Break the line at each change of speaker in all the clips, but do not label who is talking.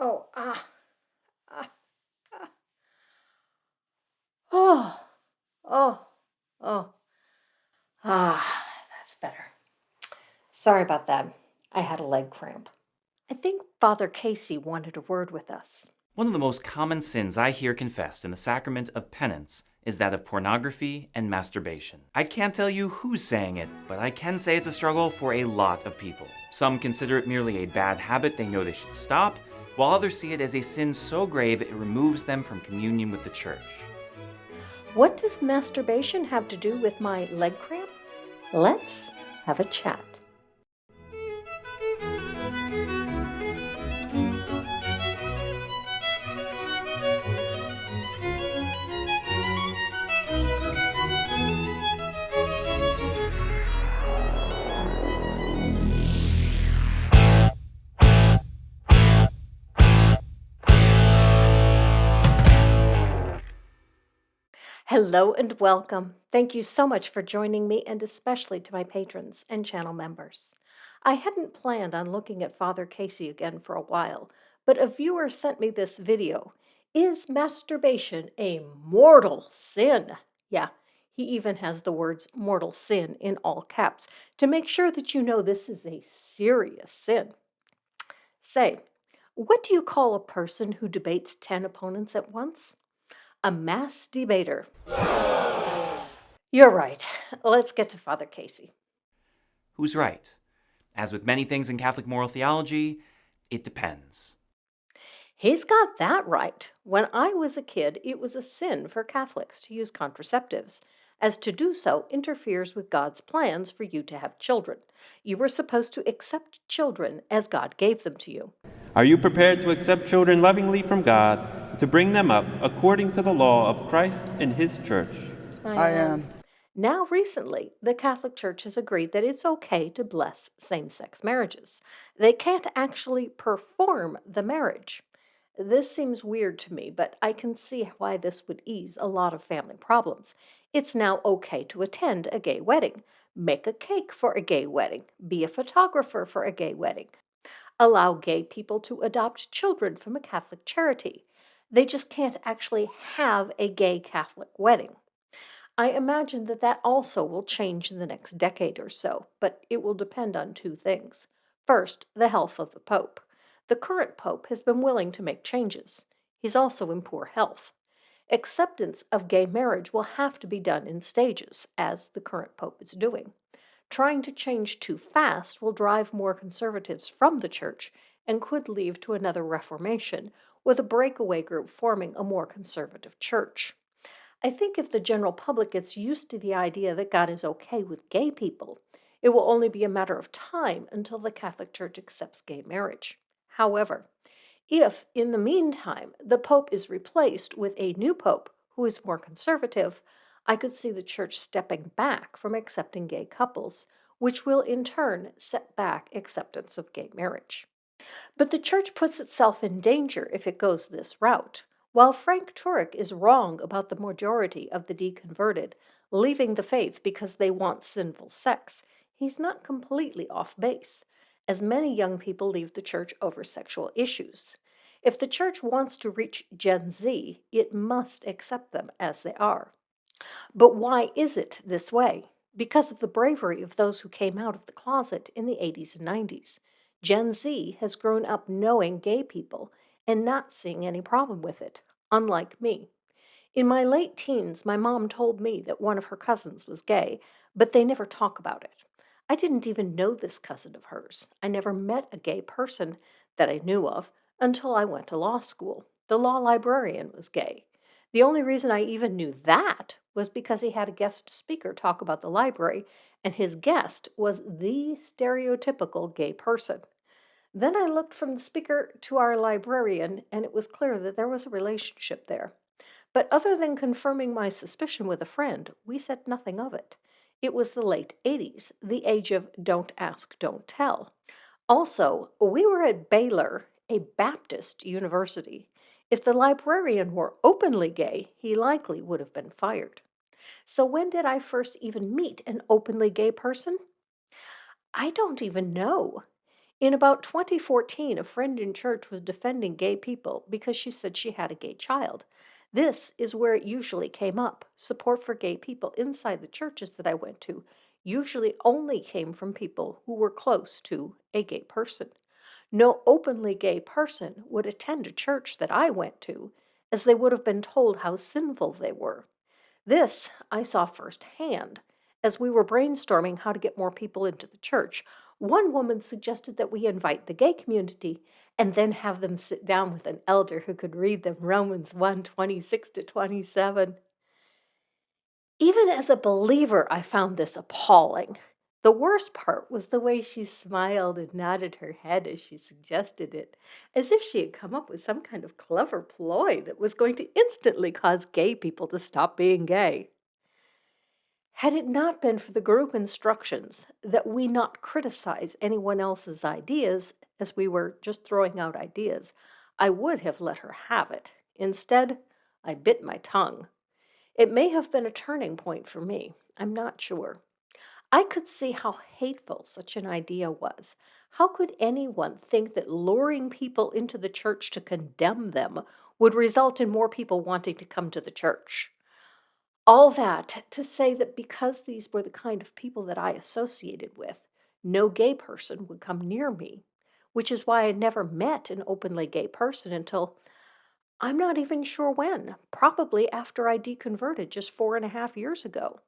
Oh, ah, ah. Oh, oh, oh. That's better. Sorry about that. I had a leg cramp. I think Father Casey wanted a word with us.
One of the most common sins I hear confessed in the sacrament of penance is that of pornography and masturbation. I can't tell you who's saying it, but I can say it's a struggle for a lot of people. Some consider it merely a bad habit they know they should stop, while others see it as a sin so grave it removes them from communion with the church.
What does masturbation have to do with my leg cramp? Let's have a chat. Hello and welcome. Thank you so much for joining me, and especially to my patrons and channel members. I hadn't planned on looking at Father Casey again for a while, but a viewer sent me this video. Is masturbation a mortal sin? Yeah, he even has the words mortal sin in all caps to make sure that you know this is a serious sin. Say, what do you call a person who debates 10 opponents at once? A mass debater. You're right. Let's get to Father Casey.
Who's right? As with many things in Catholic moral theology, it depends.
He's got that right. When I was a kid, it was a sin for Catholics to use contraceptives, as to do so interferes with God's plans for you to have children. You were supposed to accept children as God gave them to you.
Are you prepared to accept children lovingly from God, to bring them up according to the law of Christ and His church?
I am.
Now, recently, the Catholic Church has agreed that it's okay to bless same sex marriages. They can't actually perform the marriage. This seems weird to me, but I can see why this would ease a lot of family problems. It's now okay to attend a gay wedding, make a cake for a gay wedding, be a photographer for a gay wedding, allow gay people to adopt children from a Catholic charity. They just can't actually have a gay Catholic wedding. I imagine that that also will change in the next decade or so, but it will depend on two things. First, the health of the Pope. The current Pope has been willing to make changes. He's also in poor health. Acceptance of gay marriage will have to be done in stages, as the current Pope is doing. Trying to change too fast will drive more conservatives from the church and could lead to another Reformation, with a breakaway group forming a more conservative church. I think if the general public gets used to the idea that God is okay with gay people, it will only be a matter of time until the Catholic Church accepts gay marriage. However, if, in the meantime, the Pope is replaced with a new Pope who is more conservative, I could see the Church stepping back from accepting gay couples, which will in turn set back acceptance of gay marriage. But the Church puts itself in danger if it goes this route. While Frank Turek is wrong about the majority of the deconverted leaving the faith because they want sinful sex, he's not completely off base, as many young people leave the church over sexual issues. If the church wants to reach Gen Z, it must accept them as they are. But why is it this way? Because of the bravery of those who came out of the closet in the 80s and 90s. Gen Z has grown up knowing gay people and not seeing any problem with it, unlike me. In my late teens, my mom told me that one of her cousins was gay, but they never talk about it. I didn't even know this cousin of hers. I never met a gay person that I knew of until I went to law school. The law librarian was gay. The only reason I even knew that was because he had a guest speaker talk about the library, and his guest was the stereotypical gay person. Then I looked from the speaker to our librarian, and it was clear that there was a relationship there. But other than confirming my suspicion with a friend, we said nothing of it. It was the late 80s, the age of don't ask, don't tell. Also, we were at Baylor, a Baptist university. If the librarian were openly gay, he likely would have been fired. So when did I first even meet an openly gay person? I don't even know. In about 2014, a friend in church was defending gay people because she said she had a gay child. This is where it usually came up. Support for gay people inside the churches that I went to usually only came from people who were close to a gay person. No openly gay person would attend a church that I went to, as they would have been told how sinful they were. This I saw firsthand as we were brainstorming how to get more people into the church. One woman suggested that we invite the gay community and then have them sit down with an elder who could read them Romans 1:26 to 27. Even as a believer, I found this appalling. The worst part was the way she smiled and nodded her head as she suggested it, as if she had come up with some kind of clever ploy that was going to instantly cause gay people to stop being gay. Had it not been for the group instructions that we not criticize anyone else's ideas, as we were just throwing out ideas, I would have let her have it. Instead, I bit my tongue. It may have been a turning point for me. I'm not sure. I could see how hateful such an idea was. How could anyone think that luring people into the church to condemn them would result in more people wanting to come to the church? All that to say that because these were the kind of people that I associated with, no gay person would come near me, which is why I never met an openly gay person until I'm not even sure when, probably after I deconverted just 4.5 years ago.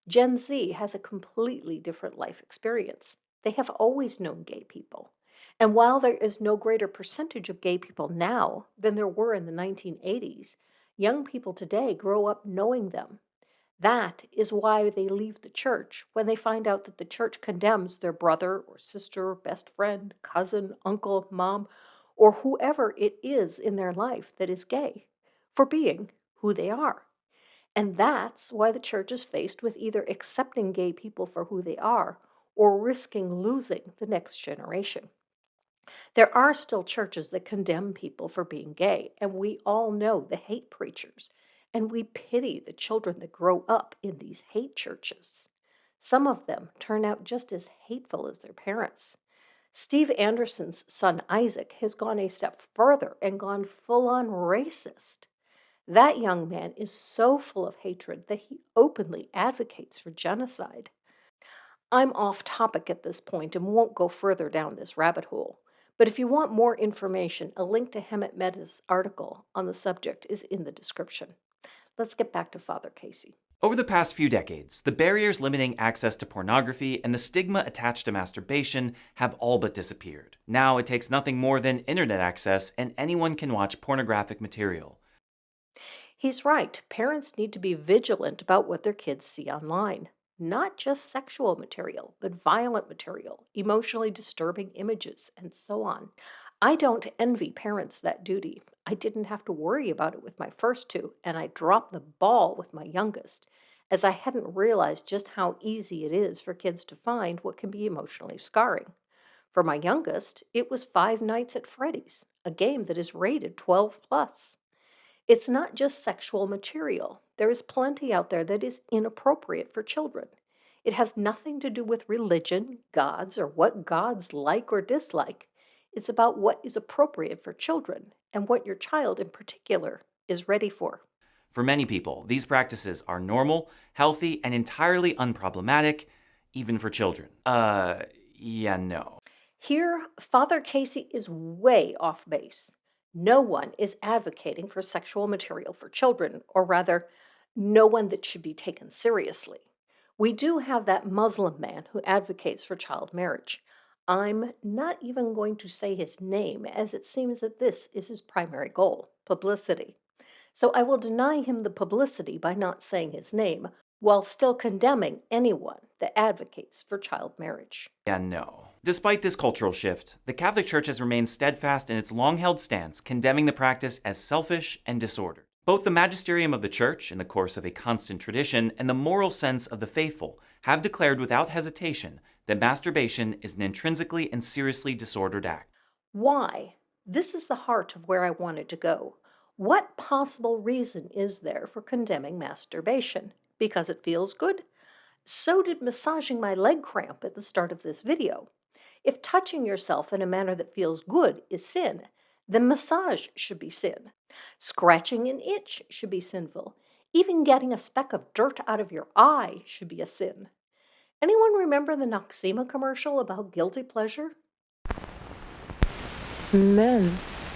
Gen Z has a completely different life experience. They have always known gay people. And while there is no greater percentage of gay people now than there were in the 1980s, young people today grow up knowing them. That is why they leave the church when they find out that the church condemns their brother or sister, best friend, cousin, uncle, mom, or whoever it is in their life that is gay for being who they are. And that's why the church is faced with either accepting gay people for who they are or risking losing the next generation. There are still churches that condemn people for being gay, and we all know the hate preachers, and we pity the children that grow up in these hate churches. Some of them turn out just as hateful as their parents. Steve Anderson's son Isaac has gone a step further and gone full on racist. That young man is so full of hatred that he openly advocates for genocide. I'm off topic at this point and won't go further down this rabbit hole. But if you want more information, a link to Hemet Mehta's article on the subject is in the description. Let's get back to Father Casey.
Over the past few decades, the barriers limiting access to pornography and the stigma attached to masturbation have all but disappeared. Now it takes nothing more than internet access and anyone can watch pornographic material.
He's right. Parents need to be vigilant about what their kids see online. Not just sexual material, but violent material, emotionally disturbing images, and so on. I don't envy parents that duty. I didn't have to worry about it with my first two, and I dropped the ball with my youngest, as I hadn't realized just how easy it is for kids to find what can be emotionally scarring. For my youngest, it was Five Nights at Freddy's, a game that is rated 12 plus. It's not just sexual material. There is plenty out there that is inappropriate for children. It has nothing to do with religion, gods, or what gods like or dislike. It's about what is appropriate for children and what your child in particular is ready for.
For many people, these practices are normal, healthy, and entirely unproblematic, even for children. No.
Here, Father Casey is way off base. No one is advocating for sexual material for children, or rather, no one that should be taken seriously. We do have that Muslim man who advocates for child marriage. I'm not even going to say his name, as it seems that this is his primary goal, publicity. So I will deny him the publicity by not saying his name, while still condemning anyone that advocates for child marriage.
No. Despite this cultural shift, the Catholic Church has remained steadfast in its long-held stance condemning the practice as selfish and disordered. Both the magisterium of the Church, in the course of a constant tradition, and the moral sense of the faithful have declared without hesitation that masturbation is an intrinsically and seriously disordered act.
Why? This is the heart of where I wanted to go. What possible reason is there for condemning masturbation? Because it feels good? So did massaging my leg cramp at the start of this video. If touching yourself in a manner that feels good is sin, then massage should be sin. Scratching an itch should be sinful. Even getting a speck of dirt out of your eye should be a sin. Anyone remember the Noxema commercial about guilty pleasure?
Men,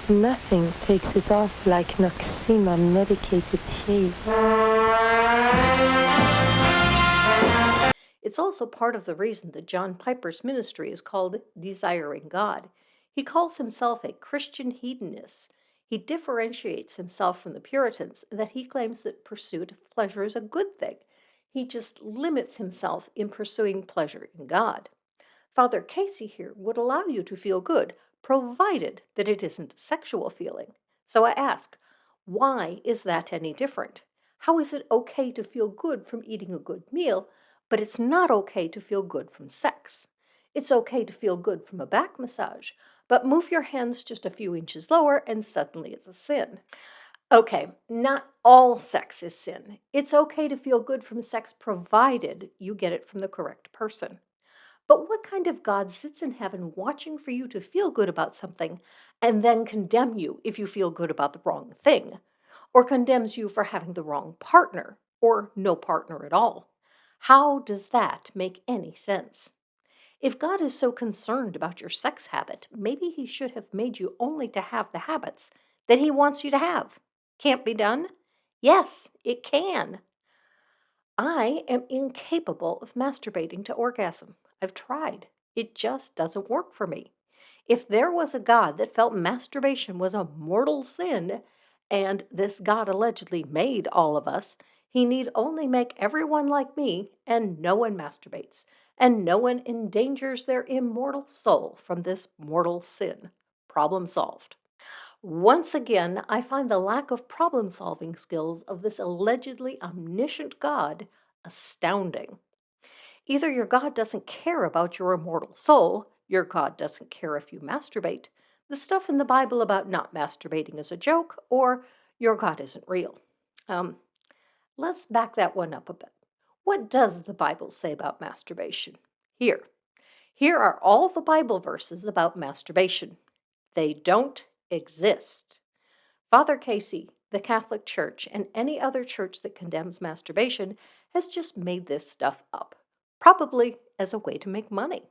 nothing takes it off like Noxema medicated shave.
It's also part of the reason that John Piper's ministry is called Desiring God. He calls himself a Christian hedonist. He differentiates himself from the Puritans in that he claims that pursuit of pleasure is a good thing. He just limits himself in pursuing pleasure in God. Father Casey here would allow you to feel good, provided that it isn't a sexual feeling. So I ask, why is that any different? How is it okay to feel good from eating a good meal, but it's not okay to feel good from sex? It's okay to feel good from a back massage, but move your hands just a few inches lower and suddenly it's a sin. Okay, not all sex is sin. It's okay to feel good from sex provided you get it from the correct person. But what kind of God sits in heaven watching for you to feel good about something and then condemn you if you feel good about the wrong thing? Or condemns you for having the wrong partner or no partner at all? How does that make any sense? If God is so concerned about your sex habit, maybe he should have made you only to have the habits that he wants you to have. Can't be done? Yes, it can. I am incapable of masturbating to orgasm. I've tried. It just doesn't work for me. If there was a God that felt masturbation was a mortal sin, and this God allegedly made all of us, he need only make everyone like me, and no one masturbates, and no one endangers their immortal soul from this mortal sin. Problem solved. Once again, I find the lack of problem solving skills of this allegedly omniscient God astounding. Either your God doesn't care about your immortal soul, your God doesn't care if you masturbate, the stuff in the Bible about not masturbating is a joke, or your God isn't real. Let's back that one up a bit. What does the Bible say about masturbation? Here are all the Bible verses about masturbation. They don't exist. Father Casey, the Catholic Church, and any other church that condemns masturbation has just made this stuff up, probably as a way to make money.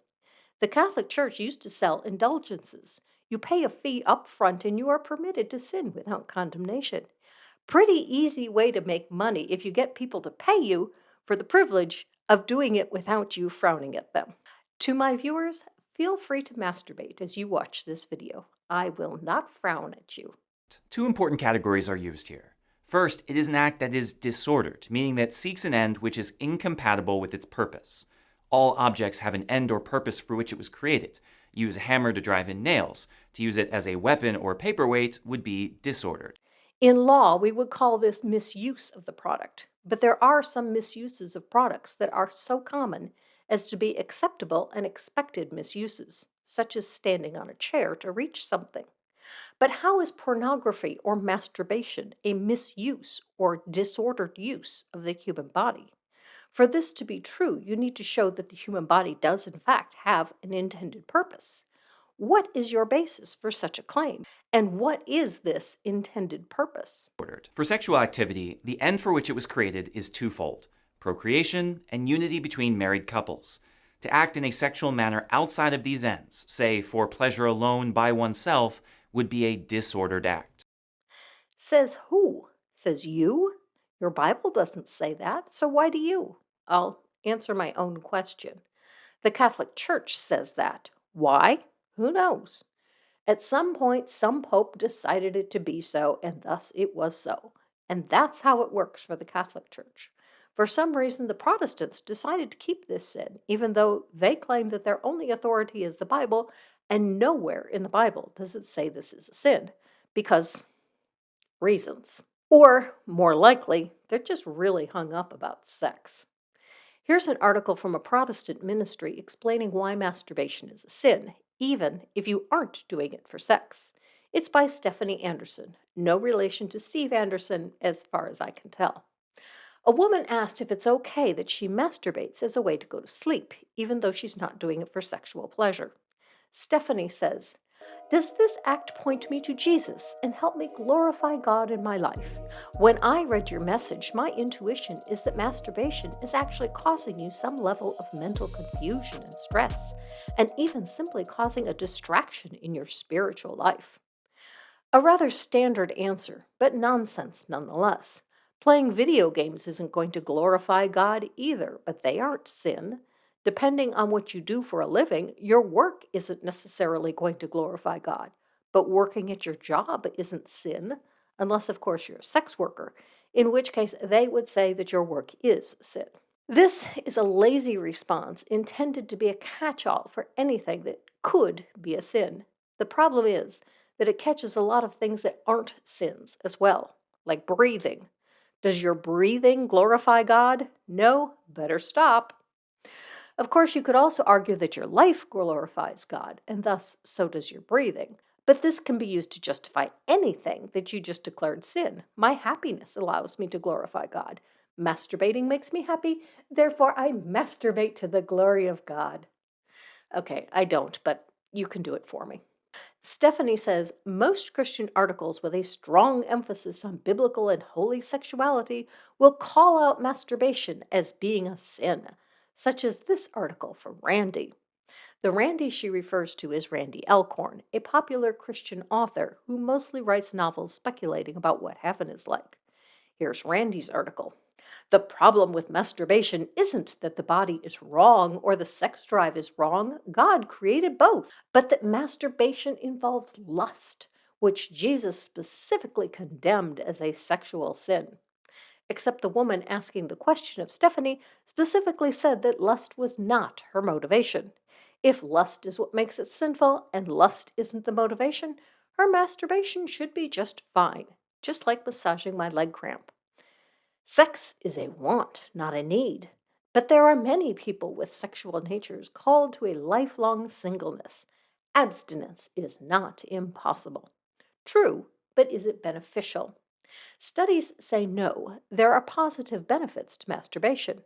The Catholic Church used to sell indulgences. You pay a fee up front and you are permitted to sin without condemnation. Pretty easy way to make money if you get people to pay you for the privilege of doing it without you frowning at them. To my viewers, feel free to masturbate as you watch this video. I will not frown at you.
Two important categories are used here. First, it is an act that is disordered, meaning that seeks an end which is incompatible with its purpose. All objects have an end or purpose for which it was created. Use a hammer to drive in nails. To use it as a weapon or paperweight would be disordered.
In law, we would call this misuse of the product, but there are some misuses of products that are so common as to be acceptable and expected misuses, such as standing on a chair to reach something. But how is pornography or masturbation a misuse or disordered use of the human body? For this to be true, you need to show that the human body does in fact have an intended purpose. What is your basis for such a claim? And what is this intended purpose?
For sexual activity, the end for which it was created is twofold: procreation and unity between married couples. To act in a sexual manner outside of these ends, say for pleasure alone by oneself, would be a disordered act.
Says who? Says you? Your Bible doesn't say that, so why do you? I'll answer my own question. The Catholic Church says that. Why? Who knows? At some point, some pope decided it to be so, and thus it was so. And that's how it works for the Catholic Church. For some reason, the Protestants decided to keep this sin, even though they claim that their only authority is the Bible, and nowhere in the Bible does it say this is a sin, because reasons. Or, more likely, they're just really hung up about sex. Here's an article from a Protestant ministry explaining why masturbation is a sin, even if you aren't doing it for sex. It's by Stephanie Anderson, no relation to Steve Anderson as far as I can tell. A woman asked if it's okay that she masturbates as a way to go to sleep, even though she's not doing it for sexual pleasure. Stephanie says, does this act point me to Jesus and help me glorify God in my life? When I read your message, my intuition is that masturbation is actually causing you some level of mental confusion and stress, and even simply causing a distraction in your spiritual life. A rather standard answer, but nonsense nonetheless. Playing video games isn't going to glorify God either, but they aren't sin. Depending on what you do for a living, your work isn't necessarily going to glorify God. But working at your job isn't sin, unless, of course, you're a sex worker, in which case they would say that your work is sin. This is a lazy response intended to be a catch all for anything that could be a sin. The problem is that it catches a lot of things that aren't sins as well, like breathing. Does your breathing glorify God? No, better stop. Of course, you could also argue that your life glorifies God, and thus so does your breathing. But this can be used to justify anything that you just declared sin. My happiness allows me to glorify God. Masturbating makes me happy, therefore I masturbate to the glory of God. Okay, I don't, but you can do it for me. Stephanie says most Christian articles with a strong emphasis on biblical and holy sexuality will call out masturbation as being a sin, such as this article from Randy. The Randy she refers to is Randy Alcorn, a popular Christian author who mostly writes novels speculating about what heaven is like. Here's Randy's article. The problem with masturbation isn't that the body is wrong or the sex drive is wrong. God created both. But that masturbation involves lust, which Jesus specifically condemned as a sexual sin. Except the woman asking the question of Stephanie specifically said that lust was not her motivation. If lust is what makes it sinful and lust isn't the motivation, her masturbation should be just fine, just like massaging my leg cramp. Sex is a want, not a need. But there are many people with sexual natures called to a lifelong singleness. Abstinence is not impossible. True, but is it beneficial? Studies say no, there are positive benefits to masturbation.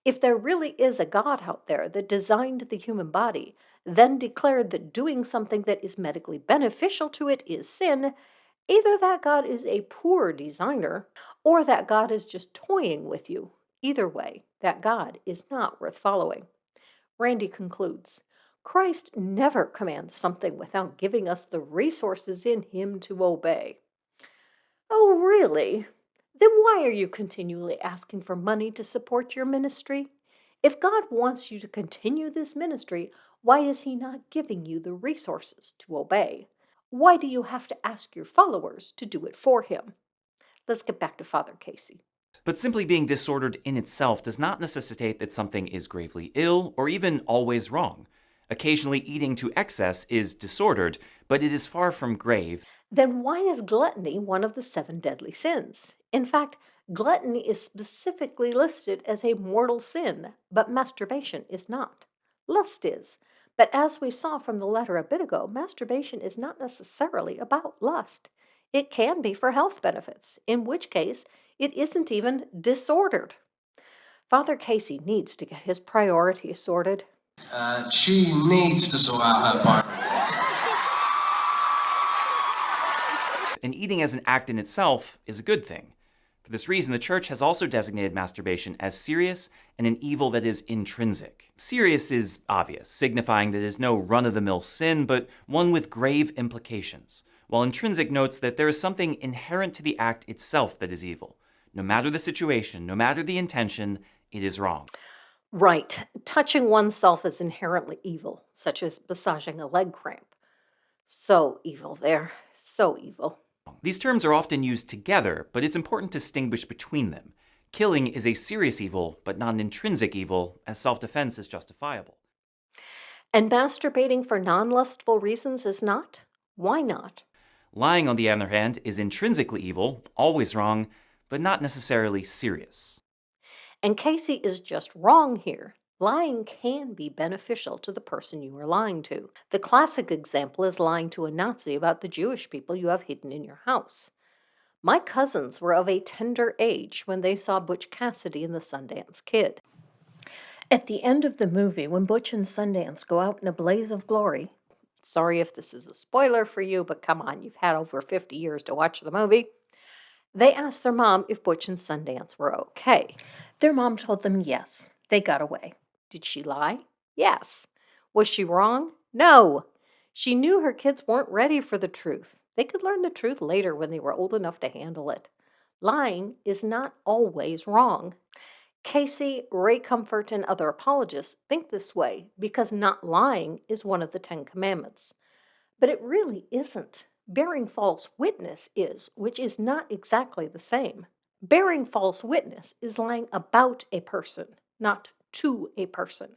If there really is a God out there that designed the human body, then declared that doing something that is medically beneficial to it is sin, either that God is a poor designer, or that God is just toying with you. Either way, that God is not worth following. Randy concludes, Christ never commands something without giving us the resources in Him to obey. Oh, really? Then why are you continually asking for money to support your ministry? If God wants you to continue this ministry, why is He not giving you the resources to obey? Why do you have to ask your followers to do it for Him? Let's get back to Father Casey.
But simply being disordered in itself does not necessitate that something is gravely ill or even always wrong. Occasionally eating to excess is disordered, but it is far from grave.
Then why is gluttony one of the 7 deadly sins? In fact, gluttony is specifically listed as a mortal sin, but masturbation is not. Lust is. But as we saw from the letter a bit ago, masturbation is not necessarily about lust. It can be for health benefits, in which case it isn't even disordered. Father Casey needs to get his priorities sorted.
She needs to sort out her priorities.
And eating as an act in itself is a good thing. For this reason, the Church has also designated masturbation as serious and an evil that is intrinsic. Serious is obvious, signifying that it is no run-of-the-mill sin, but one with grave implications, while intrinsic notes that there is something inherent to the act itself that is evil. No matter the situation, no matter the intention, it is wrong.
Right. Touching oneself is inherently evil, such as massaging a leg cramp. So evil there. So evil.
These terms are often used together, but it's important to distinguish between them. Killing is a serious evil, but not an intrinsic evil, as self-defense is justifiable.
And masturbating for non-lustful reasons is not? Why not?
Lying, on the other hand, is intrinsically evil, always wrong, but not necessarily serious.
And Casey is just wrong here. Lying can be beneficial to the person you are lying to. The classic example is lying to a Nazi about the Jewish people you have hidden in your house. My cousins were of a tender age when they saw Butch Cassidy and the Sundance Kid. At the end of the movie, when Butch and Sundance go out in a blaze of glory, Sorry if this is a spoiler for you, but come on, you've had over 50 years to watch the movie. They asked their mom if Butch and Sundance were okay. Their mom told them yes, they got away. Did she lie? Yes. Was she wrong? No. She knew her kids weren't ready for the truth. They could learn the truth later when they were old enough to handle it. Lying is not always wrong. Casey, Ray Comfort, and other apologists think this way because not lying is one of the 10 Commandments. But it really isn't. Bearing false witness is, which is not exactly the same. Bearing false witness is lying about a person, not to a person.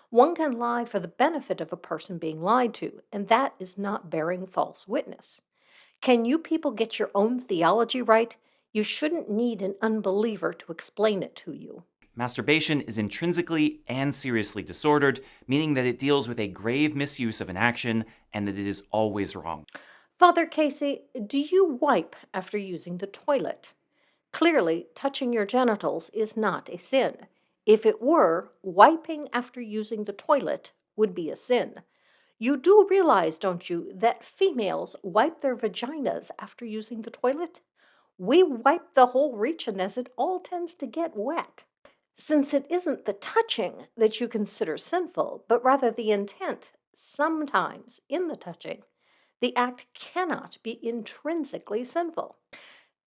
One can lie for the benefit of a person being lied to, and that is not bearing false witness. Can you people get your own theology right? You shouldn't need an unbeliever to explain it to you.
Masturbation is intrinsically and seriously disordered, meaning that it deals with a grave misuse of an action and that it is always wrong.
Father Casey, do you wipe after using the toilet? Clearly, touching your genitals is not a sin. If it were, wiping after using the toilet would be a sin. You do realize, don't you, that females wipe their vaginas after using the toilet? We wipe the whole region as it all tends to get wet. Since it isn't the touching that you consider sinful, but rather the intent, sometimes in the touching, the act cannot be intrinsically sinful.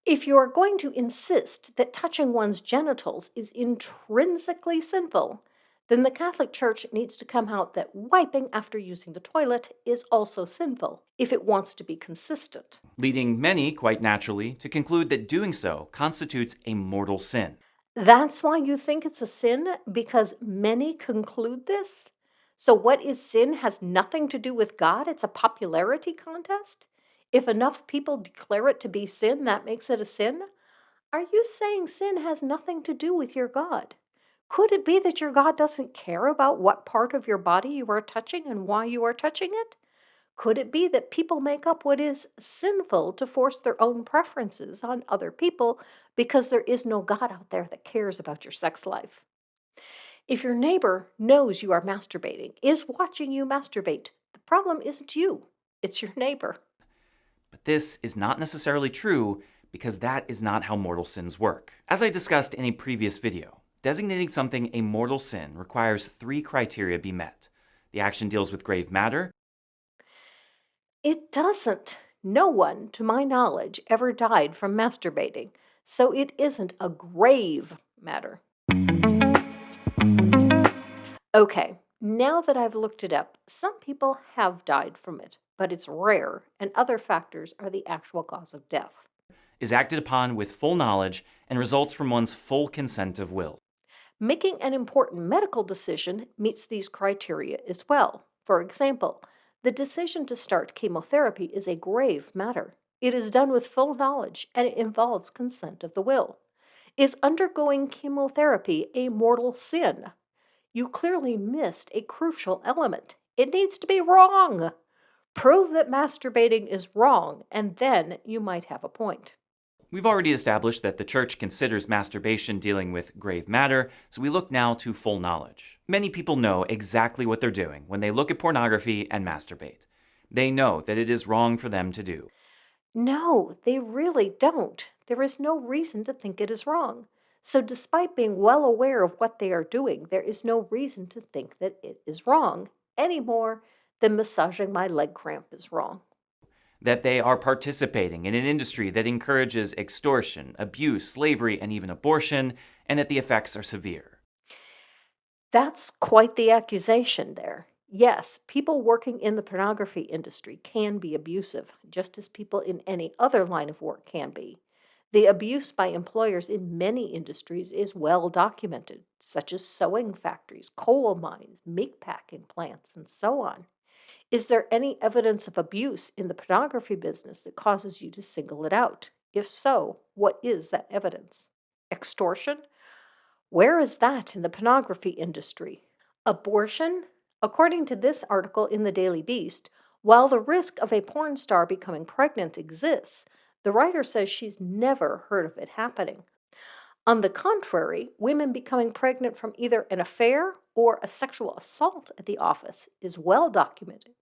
If you are going to insist that touching one's genitals is intrinsically sinful, then the Catholic Church needs to come out that wiping after using the toilet is also sinful, if it wants to be consistent.
Leading many, quite naturally, to conclude that doing so constitutes a mortal sin.
That's why you think it's a sin? Because many conclude this? So what is sin has nothing to do with God? It's a popularity contest? If enough people declare it to be sin, that makes it a sin? Are you saying sin has nothing to do with your God? Could it be that your God doesn't care about what part of your body you are touching and why you are touching it? Could it be that people make up what is sinful to force their own preferences on other people because there is no God out there that cares about your sex life? If your neighbor knows you are masturbating, is watching you masturbate, the problem isn't you, it's your neighbor.
But this is not necessarily true because that is not how mortal sins work. As I discussed in a previous video, designating something a mortal sin requires 3 criteria be met. The action deals with grave matter.
It doesn't. No one, to my knowledge, ever died from masturbating, so it isn't a grave matter. Okay, now that I've looked it up, some people have died from it, but it's rare, and other factors are the actual cause of death.
Is acted upon with full knowledge and results from one's full consent of will.
Making an important medical decision meets these criteria as well. For example, the decision to start chemotherapy is a grave matter. It is done with full knowledge and it involves consent of the will. Is undergoing chemotherapy a mortal sin? You clearly missed a crucial element. It needs to be wrong. Prove that masturbating is wrong, and then you might have a point.
We've already established that the Church considers masturbation dealing with grave matter, so we look now to full knowledge. Many people know exactly what they're doing when they look at pornography and masturbate. They know that it is wrong for them to do.
No, they really don't. There is no reason to think it is wrong. So despite being well aware of what they are doing, there is no reason to think that it is wrong, any more than massaging my leg cramp is wrong.
That they are participating in an industry that encourages extortion, abuse, slavery, and even abortion, and that the effects are severe.
That's quite the accusation there. Yes, people working in the pornography industry can be abusive, just as people in any other line of work can be. The abuse by employers in many industries is well documented, such as sewing factories, coal mines, meatpacking plants, and so on. Is there any evidence of abuse in the pornography business that causes you to single it out? If so, what is that evidence? Extortion? Where is that in the pornography industry? Abortion? According to this article in the Daily Beast, while the risk of a porn star becoming pregnant exists, the writer says she's never heard of it happening. On the contrary, women becoming pregnant from either an affair or a sexual assault at the office is well documented.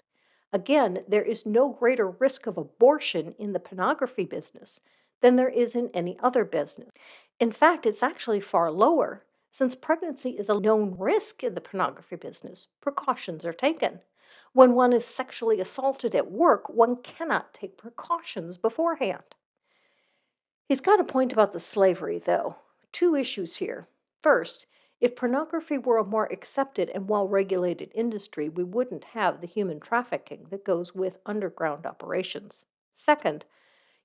Again, there is no greater risk of abortion in the pornography business than there is in any other business. In fact, it's actually far lower. Since pregnancy is a known risk in the pornography business, precautions are taken. When one is sexually assaulted at work, one cannot take precautions beforehand. He's got a point about the slavery, though. Two issues here. First, if pornography were a more accepted and well-regulated industry, we wouldn't have the human trafficking that goes with underground operations. Second,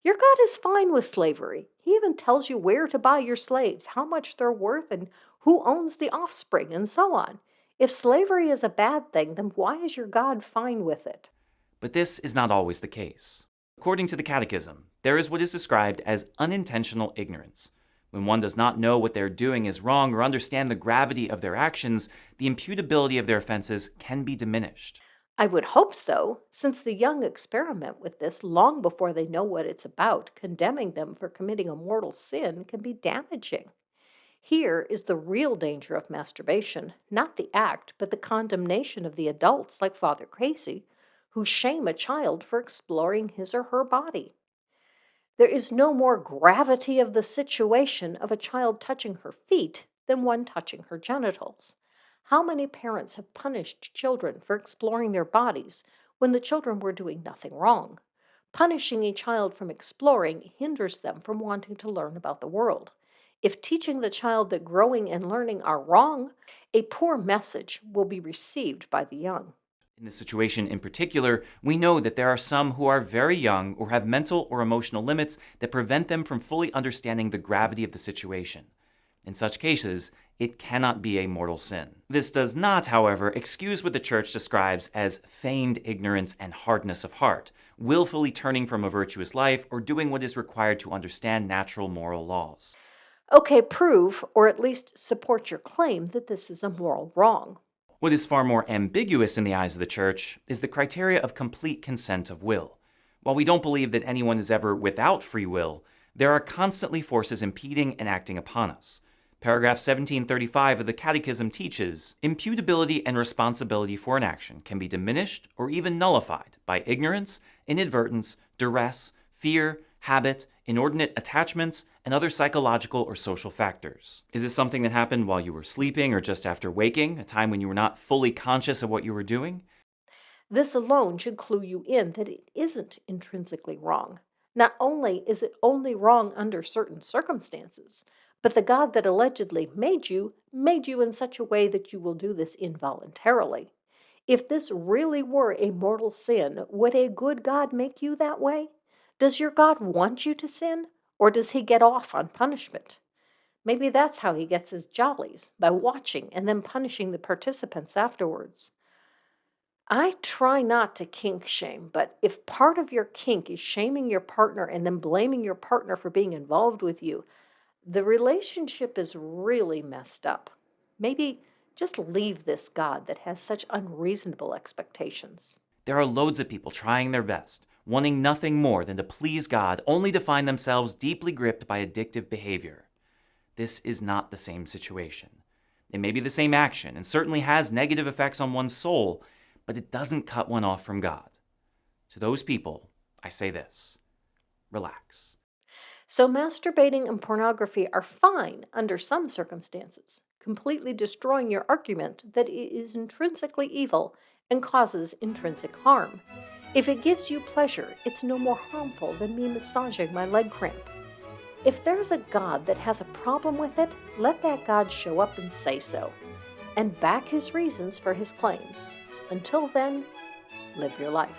your God is fine with slavery. He even tells you where to buy your slaves, how much they're worth, and who owns the offspring, and so on. If slavery is a bad thing, then why is your God fine with it?
But this is not always the case. According to the Catechism, there is what is described as unintentional ignorance. When one does not know what they're doing is wrong or understand the gravity of their actions, the imputability of their offenses can be diminished.
I would hope so, since the young experiment with this long before they know what it's about. Condemning them for committing a mortal sin can be damaging. Here is the real danger of masturbation, not the act, but the condemnation of the adults like Father Casey, who shame a child for exploring his or her body. There is no more gravity of the situation of a child touching her feet than one touching her genitals. How many parents have punished children for exploring their bodies when the children were doing nothing wrong? Punishing a child from exploring hinders them from wanting to learn about the world. If teaching the child that growing and learning are wrong, a poor message will be received by the young.
In this situation in particular, we know that there are some who are very young or have mental or emotional limits that prevent them from fully understanding the gravity of the situation. In such cases, it cannot be a mortal sin. This does not, however, excuse what the Church describes as feigned ignorance and hardness of heart, willfully turning from a virtuous life or doing what is required to understand natural moral laws.
Okay, prove, or at least support your claim that this is a moral wrong.
What is far more ambiguous in the eyes of the Church is the criteria of complete consent of will. While we don't believe that anyone is ever without free will, there are constantly forces impeding and acting upon us. Paragraph 1735 of the Catechism teaches, imputability and responsibility for an action can be diminished or even nullified by ignorance, inadvertence, duress, fear, habit, inordinate attachments, and other psychological or social factors. Is this something that happened while you were sleeping or just after waking, a time when you were not fully conscious of what you were doing?
This alone should clue you in that it isn't intrinsically wrong. Not only is it only wrong under certain circumstances, but the God that allegedly made you in such a way that you will do this involuntarily. If this really were a mortal sin, would a good God make you that way? Does your God want you to sin, or does he get off on punishment? Maybe that's how he gets his jollies, by watching and then punishing the participants afterwards. I try not to kink shame, but if part of your kink is shaming your partner and then blaming your partner for being involved with you, the relationship is really messed up. Maybe just leave this God that has such unreasonable expectations.
There are loads of people trying their best, wanting nothing more than to please God, only to find themselves deeply gripped by addictive behavior. This is not the same situation. It may be the same action and certainly has negative effects on one's soul, but it doesn't cut one off from God. To those people, I say this: relax.
So masturbating and pornography are fine under some circumstances, completely destroying your argument that it is intrinsically evil and causes intrinsic harm. If it gives you pleasure, it's no more harmful than me massaging my leg cramp. If there's a God that has a problem with it, let that God show up and say so, and back his reasons for his claims. Until then, live your life.